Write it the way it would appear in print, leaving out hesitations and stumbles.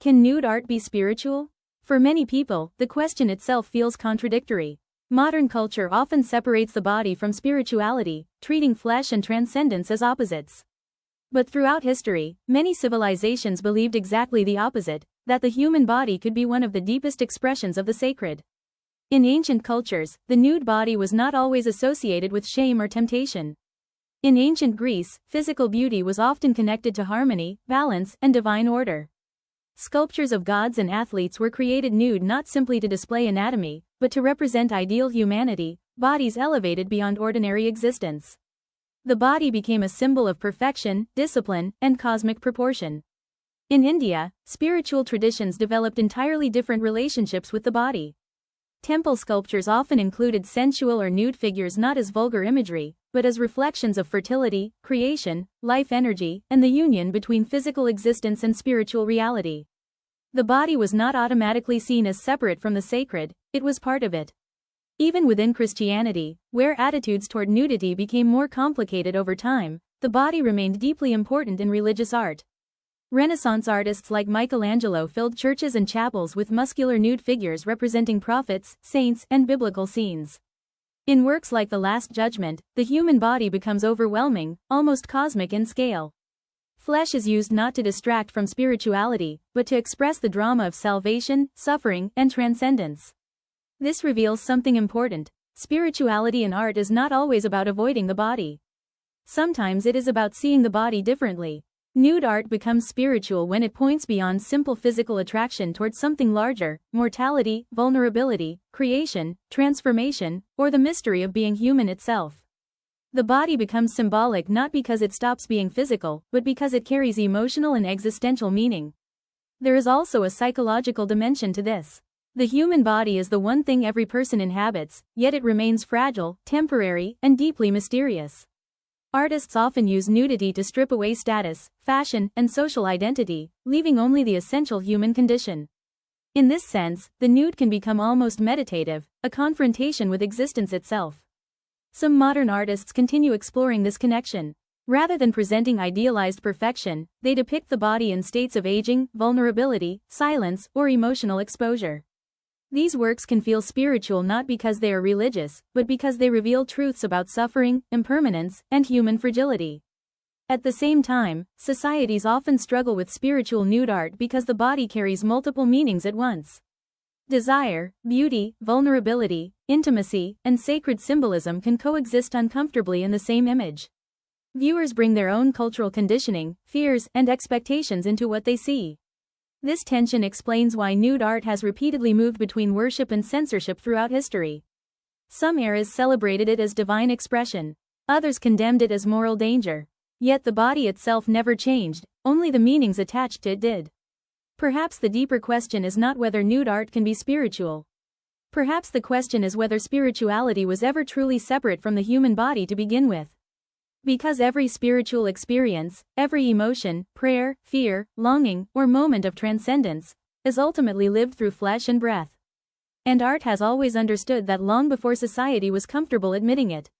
Can nude art be spiritual? For many people, the question itself feels contradictory. Modern culture often separates the body from spirituality, treating flesh and transcendence as opposites. But throughout history, many civilizations believed exactly the opposite, that the human body could be one of the deepest expressions of the sacred. In ancient cultures, the nude body was not always associated with shame or temptation. In ancient Greece, physical beauty was often connected to harmony, balance, and divine order. Sculptures of gods and athletes were created nude not simply to display anatomy, but to represent ideal humanity, bodies elevated beyond ordinary existence. The body became a symbol of perfection, discipline, and cosmic proportion. In India, spiritual traditions developed entirely different relationships with the body. Temple sculptures often included sensual or nude figures not as vulgar imagery, but as reflections of fertility, creation, life energy, and the union between physical existence and spiritual reality. The body was not automatically seen as separate from the sacred, it was part of it. Even within Christianity, where attitudes toward nudity became more complicated over time, the body remained deeply important in religious art. Renaissance artists like Michelangelo filled churches and chapels with muscular nude figures representing prophets, saints, and biblical scenes. In works like The Last Judgment, the human body becomes overwhelming, almost cosmic in scale. Flesh is used not to distract from spirituality, but to express the drama of salvation, suffering, and transcendence. This reveals something important. Spirituality in art is not always about avoiding the body. Sometimes it is about seeing the body differently. Nude art becomes spiritual when it points beyond simple physical attraction towards something larger: mortality, vulnerability, creation, transformation, or the mystery of being human itself. The body becomes symbolic not because it stops being physical, but because it carries emotional and existential meaning. There is also a psychological dimension to this. The human body is the one thing every person inhabits, yet it remains fragile, temporary, and deeply mysterious. Artists often use nudity to strip away status, fashion, and social identity, leaving only the essential human condition. In this sense, the nude can become almost meditative, a confrontation with existence itself. Some modern artists continue exploring this connection. Rather than presenting idealized perfection, they depict the body in states of aging, vulnerability, silence, or emotional exposure. These works can feel spiritual not because they are religious, but because they reveal truths about suffering, impermanence, and human fragility. At the same time, societies often struggle with spiritual nude art because the body carries multiple meanings at once. Desire, beauty, vulnerability, intimacy, and sacred symbolism can coexist uncomfortably in the same image. Viewers bring their own cultural conditioning, fears, and expectations into what they see. This tension explains why nude art has repeatedly moved between worship and censorship throughout history. Some eras celebrated it as divine expression, others condemned it as moral danger. Yet the body itself never changed, only the meanings attached to it did. Perhaps the deeper question is not whether nude art can be spiritual. Perhaps the question is whether spirituality was ever truly separate from the human body to begin with. Because every spiritual experience, every emotion, prayer, fear, longing, or moment of transcendence, is ultimately lived through flesh and breath. And art has always understood that long before society was comfortable admitting it.